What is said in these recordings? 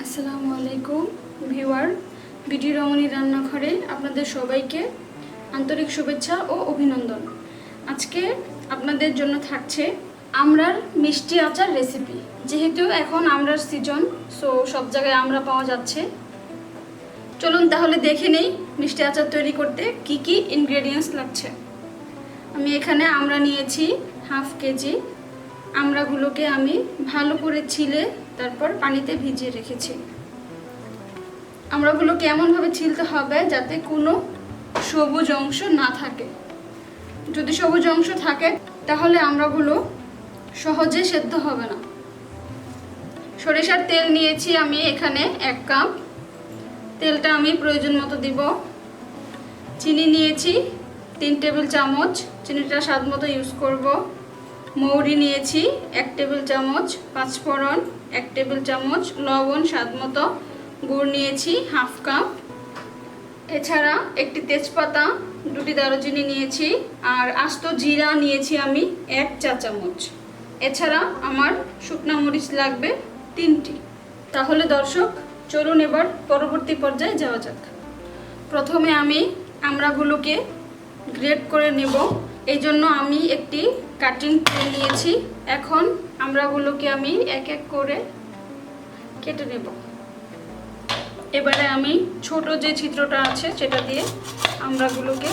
আসসালামু আলাইকুম viewer, BD রমণী রান্নাঘরে আপনাদের সবাইকে আন্তরিক শুভেচ্ছা ও অভিনন্দন। আজকে আপনাদের জন্য থাকছে আমড়ার মিষ্টি আচার রেসিপি। যেহেতু এখন আমড়ার সিজন, সো সব জায়গায় আমড়া পাওয়া যাচ্ছে। চলুন তাহলে দেখে নেই মিষ্টি আচার তৈরি করতে কি কি ইনগ্রেডিয়েন্টস লাগছে। আমি এখানে আমড়া নিয়েছি হাফ কেজি। আমড়াগুলোকে আমি ভালো করে ছিলে তারপর পানিতে ভিজিয়ে রেখেছি। আমড়াগুলোকে এমনভাবে ছিলতে হবে যাতে কোনো সবুজ অংশ না থাকে। যদি সবুজ অংশ থাকে তাহলে আমড়াগুলো সহজে সেদ্ধ হবে না। সরিষার তেল নিয়েছি আমি এখানে 1 কাপ। তেলটা আমি প্রয়োজন মতো দিব। চিনি নিয়েছি 3 টেবিল চামচ, চিনিটা স্বাদ মতো ইউজ করব। মৌরি নিয়েছি 1 টেবিল চামচ, পাঁচফোড়ন 1 টেবিল চামচ, লবণ স্বাদ মতো, গুড় নিয়েছি হাফ কাপ। এছাড়া একটি তেজপাতা, 2টি দারুচিনি নিয়েছি, আর আস্ত জিরা নিয়েছি আমি 1 চা চামচ। এছাড়া আমার শুকনা মরিচ লাগবে 3টি। তাহলে দর্শক চলুন এবার পরবর্তী পর্যায়ে যাওয়া যাক। প্রথমে আমি আমড়াগুলোকে গ্রেট করে নেব। এই জন্য আমি একটি কাটিং প্লেট নিয়েছি। এখন আমড়াগুলোকে আমি এক এক করে কেটে নেব। এবারে আমি ছোট যে ছিদ্রটা আছে সেটা দিয়ে আমড়াগুলোকে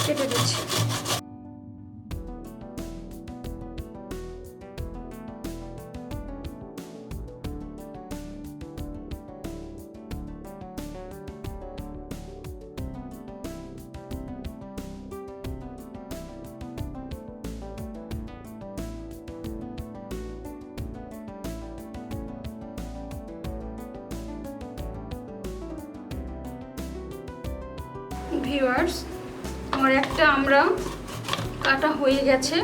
কেটে দিচ্ছি। ভিউয়ার্স, আমার একটা আমড়া কাটা হয়ে গেছে।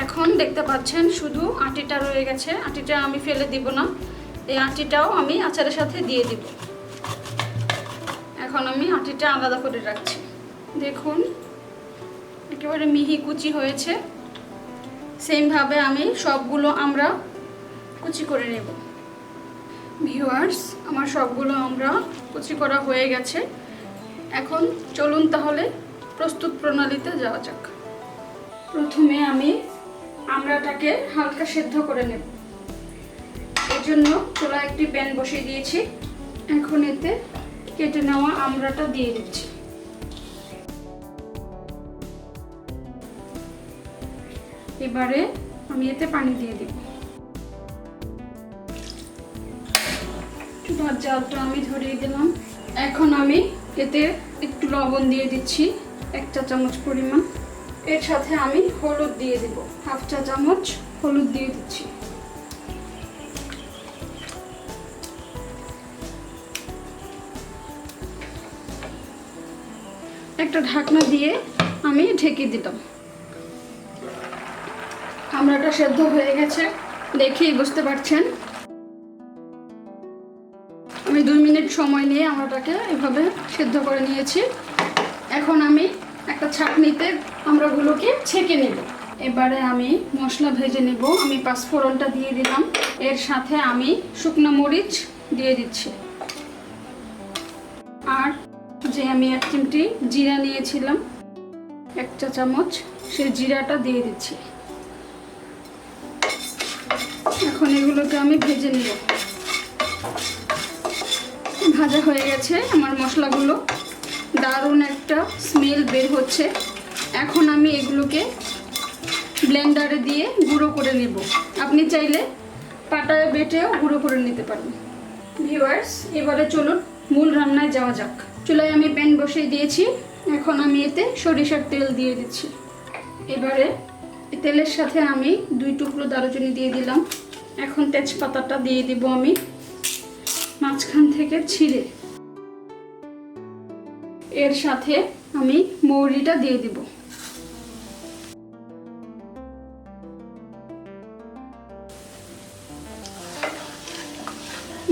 এখন দেখতে পাচ্ছেন শুধু আটিটা রয়ে গেছে। আটিটা আমি ফেলে দিব না, এই আটিটাও আমি আচারের সাথে দিয়ে দিব। এখন আমি আটিটা আলাদা করে রাখছি। দেখুন একেবারে মিহি কুচি হয়েছে। সেমভাবে আমি সবগুলো আমড়া কুচি করে নেব। ভিউয়ার্স, আমার সবগুলো আমড়া কুচি করা হয়ে গেছে। এখন চলুন তাহলে প্রস্তুত প্রণালীতে যাওয়া যাক। প্রথমে আমি আমড়াটাকে হালকা সেদ্ধ করে নেব। এর জন্য চুলায় একটি প্যান বসিয়ে দিয়েছি। এখন এতে কেটে নেওয়া আমড়াটা দিয়ে দিচ্ছি। এবারে আমি এতে পানি দিয়ে দিব। চুলার জালটা আমি ধরিয়ে দিলাম। এখন আমি এতে একটু লবণ দিয়ে দিচ্ছি 1 চা চামচ পরিমাণ। এর সাথে আমি হলুদ দিয়ে দিব, হাফ চা চামচ হলুদ দিয়ে দিচ্ছি। একটা ঢাকনা দিয়ে আমি ঢেকে দিলাম। আমড়াটা সেদ্ধ হয়ে গেছে, দেখেই বুঝতে পারছেন। আমি 2 মিনিট সময় নিয়ে আমড়াটাকে এভাবে সেদ্ধ করে নিয়েছি। এখন আমি একটা ছাঁকনিতে আমড়াগুলোকে ছেঁকে নেব। এবারে আমি মশলা ভেজে নেব। আমি পাঁচফোড়নটা দিয়ে দিলাম। এর সাথে আমি শুকনো মরিচ দিয়ে দিচ্ছি, আর যে আমি 1 চিমটি জিরা নিয়েছিলাম 1 চা চামচ, সেই জিরাটা দিয়ে দিচ্ছি। এখন এগুলোকে আমি ভেজে নেব। ভাজা হয়ে গেছে আমার মশলাগুলো, দারুণ একটা স্মেল বের হচ্ছে। এখন আমি এগুলোকে ব্লেন্ডারে দিয়ে গুঁড়ো করে নেব। আপনি চাইলে পাটায় বেটেও গুঁড়ো করে নিতে পারেন। ভিউয়ার্স, এবারে চলুন মূল রান্নায় যাওয়া যাক। চুলায় আমি প্যান বসিয়ে দিয়েছি। এখন আমি এতে সরিষার তেল দিয়ে দিচ্ছি। এবারে তেলের সাথে আমি 2 টুকরো দারুচিনি দিয়ে দিলাম। এখন তেজপাতাটা দিয়ে দিব আমি মাঝখান থেকে ছিঁড়ে। এর সাথে আমি মৌরিটা দিয়ে দিব।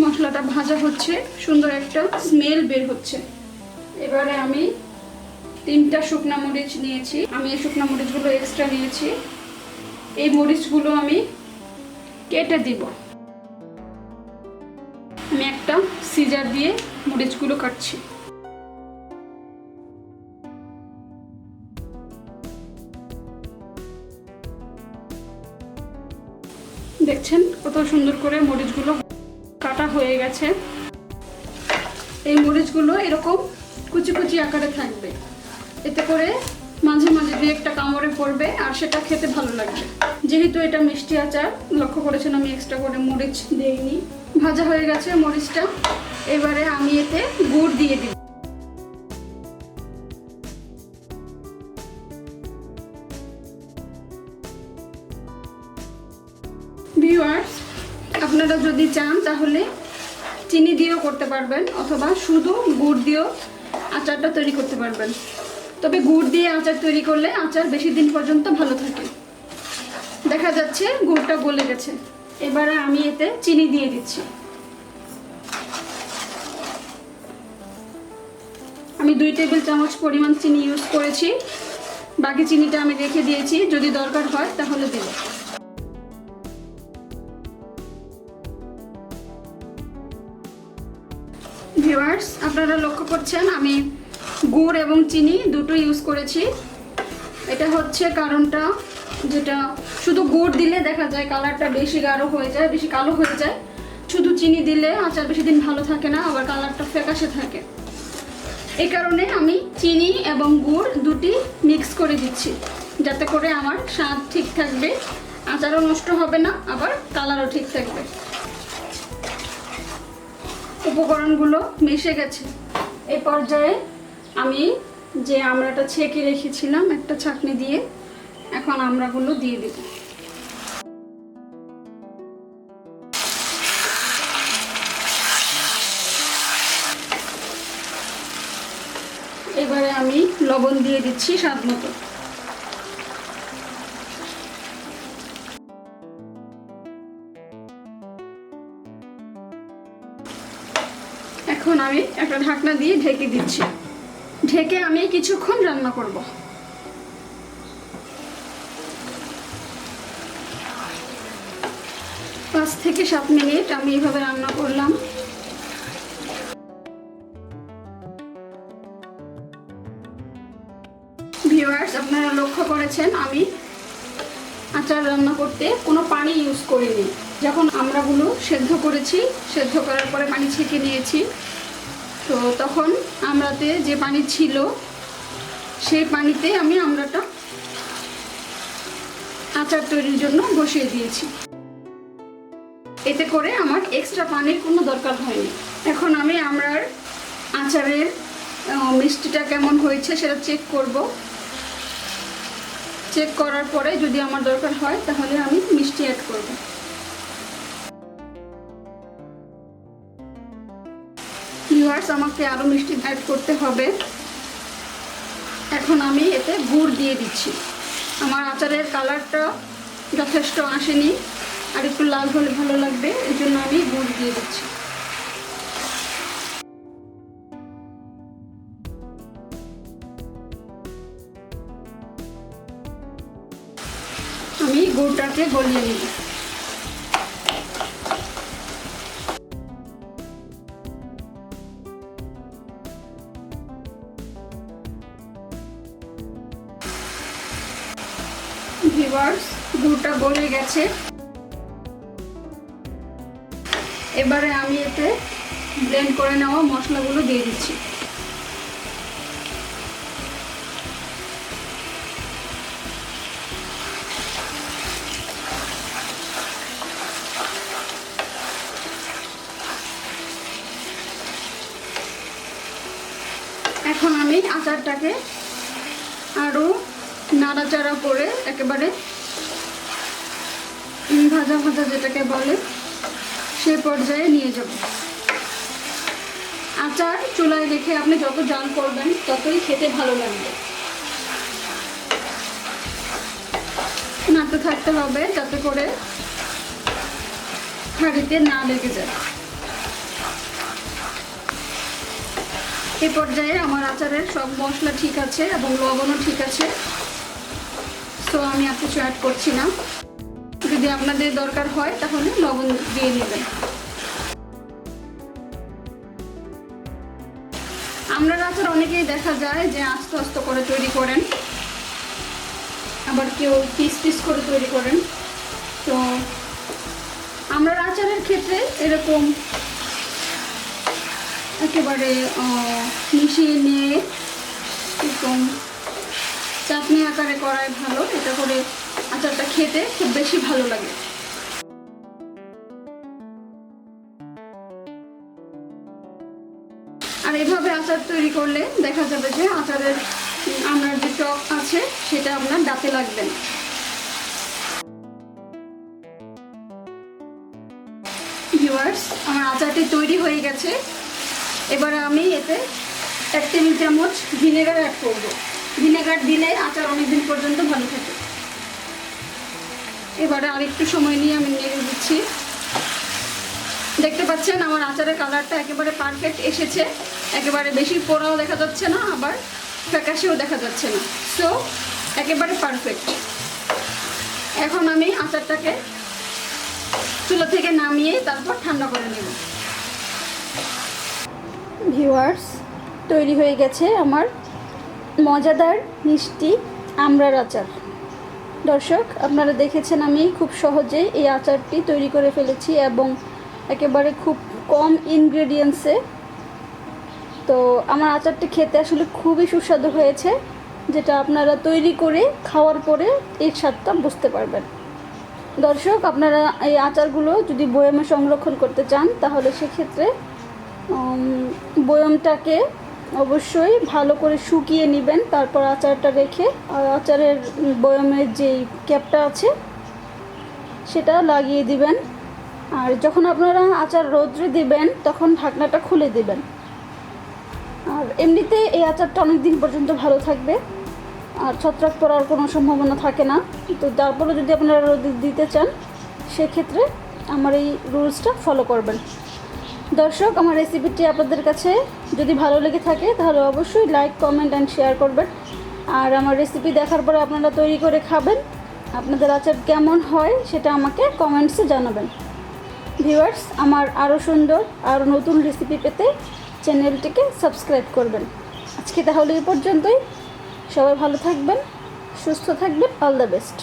মশলাটা ভাজা হচ্ছে, সুন্দর একটা স্মেল বের হচ্ছে। এবারে আমি 3টা শুকনা মরিচ নিয়েছি। আমি এই শুকনা মরিচগুলো এক্সট্রা নিয়েছি। এই মরিচগুলো আমি কেটে দিব। আমি একটা সিজার দিয়ে মরিচগুলো কাটছি। দেখছেন কত সুন্দর করে মরিচগুলো কাটা হয়ে গেছে। এই মরিচগুলো এরকম কুচি কুচি আকারে থাকবে, এতে করে মাঝে মাঝে দুই একটা কামড়ে পড়বে আর সেটা খেতে ভালো লাগবে। যেহেতু এটা মিষ্টি আচার, লক্ষ্য করেছেন আমি এক্সট্রা করে মরিচ দিইনি। ভাজা হয়ে গেছে মরিচটা, এবারে আমি এতে গুড় দিয়ে দিব। ভিউয়ার্স, আপনারা যদি চান তাহলে চিনি দিয়েও করতে পারবেন অথবা শুধু গুড় দিয়েও আচারটা তৈরি করতে পারবেন। তবে গুড় দিয়ে আচার তৈরি করলে আচার বেশি দিন পর্যন্ত ভালো থাকে। দেখা যাচ্ছে গুড়টা গলে গেছে, এবারে আমি এতে চিনি দিয়ে দিচ্ছি। আমি 2 টেবিল চামচ পরিমাণ চিনি ইউজ করেছি, বাকি চিনিটা আমি রেখে দিয়েছি, যদি দরকার হয় তাহলে দেব। ভিউয়ার্স, আপনারা লক্ষ্য করছেন আমি গুড় এবং চিনি দুটো ইউজ করেছি। এটা হচ্ছে কারণটা, যেটা শুধু গুড় দিলে দেখা যায় কালারটা বেশি গাঢ় হয়ে যায়, বেশি কালো হয়ে যায়। শুধু চিনি দিলে আচার বেশি দিন ভালো থাকে না, আবার কালারটা ফ্যাকাশে থাকে। এই কারণে আমি চিনি এবং গুড় দুটি মিক্স করে দিচ্ছি, যাতে করে আমার স্বাদ ঠিক থাকবে, আচারও নষ্ট হবে না, আবার কালারও ঠিক থাকবে। উপকরণগুলো মিশে গেছে। এই পর্যায়ে আমি যে আমড়াটা ছেঁকে রেখেছিলাম একটা ছাঁকনি দিয়ে, এখন আমড়াগুলো দিয়ে দেব। এবারে আমি লবণ দিয়ে দিচ্ছি স্বাদ মতো। এখন আমি একটা ঢাকনা দিয়ে ঢেকে দিচ্ছি। ঢেকে আমি কিছুক্ষণ রান্না করব। 5 থেকে 7 মিনিট আমি এইভাবে রান্না করলাম। ভিউয়ার্স, আপনারা লক্ষ্য করেছেন আমি আচার রান্না করতে কোনো পানি ইউজ করিনি। যখন আমড়াগুলো সেদ্ধ করেছি, সেদ্ধ করার পরে পানি ছেঁকে নিয়েছি, তো তখন আমড়াতে যে পানি ছিল সেই পানিতে আমি আমড়াটা আচার তৈরির জন্য বসিয়ে দিয়েছি। এতে করে আমার এক্সট্রা পানির কোনো দরকার হয়নি। এখন আমি আমড়ার আচারের মিষ্টিটা কেমন হয়েছে সেটা চেক করব। চেক করার পরে যদি আমার দরকার হয় তাহলে আমি মিষ্টি অ্যাড করব। ভিউয়ার্স, আমাকে আরও মিষ্টি অ্যাড করতে হবে। এখন আমি এতে গুড় দিয়ে দিচ্ছি। আমার আচারের কালারটা যথেষ্ট আসেনি, আর একটু লাল হলে ভালো লাগবে, এই জন্য আমি গুড় দিয়ে দিচ্ছি। আমি গুড়টাকে গলিয়ে নিব। ভিউয়ার্স, গুড়টা গলে গেছে। এবারে আমি এতে ব্লেন্ড করে নেওয়া মশলাগুলো দিয়ে দিচ্ছি। এখন আমি আচারটাকে আরও নাড়াচাড়া করে একেবারে ভাজা ভাজা যেটাকে বলে সেই পর্যায়ে নিয়ে যাব। আচার চুলায় রেখে আপনি যত জাল করবেন ততই খেতে ভালো লাগবে। নাড়তে থাকতে হবে যাতে করে হাঁড়িতে না লেগে যায়। এই পর্যায়ে আমার আচারের সব মশলা ঠিক আছে এবং লবণও ঠিক আছে, তো আমি আর কিছু অ্যাড করছি না। যদি আপনাদের দরকার হয় তাহলে লবণ দিয়ে নেবেন। আমড়ার আচার অনেকেই দেখা যায় যে আস্তে আস্তে করে তৈরি করেন, আবার কেউ পিস পিস করে তৈরি করেন। তো আমড়ার আচারের ক্ষেত্রে এরকম একেবারে মিশিয়ে নিয়ে এরকম চাটনি আকারে করাই ভালো। এটা করে আচারটা খেতে খুব বেশি ভালো লাগে। আর এভাবে আচার তৈরি করলে দেখা যাবে যে আচারের আমড়ার যে টক আছে সেটা আপনার দাঁতে লাগবে না। ভিউয়ার্স, আমার আচারটি তৈরি হয়ে গেছে। এবারে আমি এতে 1 টেবিল চামচ ভিনেগার অ্যাড করব। ভিনেগার দিলে আচার অনেকদিন পর্যন্ত ভালো থাকে। এবারে আরেকটু সময় নিয়ে আমি নেড়ে দিচ্ছি। দেখতে পাচ্ছেন আমার আচারের কালারটা একেবারে পারফেক্ট এসেছে। একেবারে বেশি পোড়াও দেখা যাচ্ছে না, আবার ফ্যাকাশেও দেখা যাচ্ছে না। সো একেবারে পারফেক্ট। এখন আমি আচারটাকে চুলা থেকে নামিয়ে তারপর ঠান্ডা করে নেব। ভিউয়ার্স, তৈরি হয়ে গেছে আমার মজাদার মিষ্টি আমড়ার আচার। দর্শক, আপনারা দেখেছেন আমি খুব সহজেই এই আচারটি তৈরি করে ফেলেছি এবং একেবারে খুব কম ইনগ্রেডিয়েন্টসে। তো আমার আচারটি খেতে আসলে খুবই সুস্বাদু হয়েছে, যেটা আপনারা তৈরি করে খাওয়ার পরে এর স্বাদটা বুঝতে পারবেন। দর্শক, আপনারা এই আচারগুলো যদি বয়ামে সংরক্ষণ করতে চান তাহলে সেক্ষেত্রে বয়ামটাকে অবশ্যই ভালো করে শুকিয়ে নেবেন। তারপর আচারটা রেখে আচারের বয়ামের যেই ক্যাপটা আছে সেটা লাগিয়ে দিবেন। আর যখন আপনারা আচার রোদ্রে দিবেন তখন ঢাকনাটা খুলে দিবেন। আর এমনিতে এই আচারটা অনেক দিন পর্যন্ত ভালো থাকবে, আর ছত্রাক পড়ার কোনো সম্ভাবনা থাকে না। তো তারপরে যদি আপনারা রোদে দিতে চান সেক্ষেত্রে আমার এই রুলসটা ফলো করবেন। দর্শক, আমার রেসিপিটি আপনাদের কাছে যদি ভালো লেগে থাকে তাহলে অবশ্যই লাইক, কমেন্ট অ্যান্ড শেয়ার করবেন। আর আমার রেসিপি দেখার পরে আপনারা তৈরি করে খাবেন। আপনাদের আচার কেমন হয় সেটা আমাকে কমেন্টসে জানাবেন। ভিউয়ার্স, আমার আরও সুন্দর আরও নতুন রেসিপি পেতে চ্যানেলটিকে সাবস্ক্রাইব করবেন। আজকে তাহলে এই পর্যন্তই। সবাই ভালো থাকবেন, সুস্থ থাকবেন। All the best.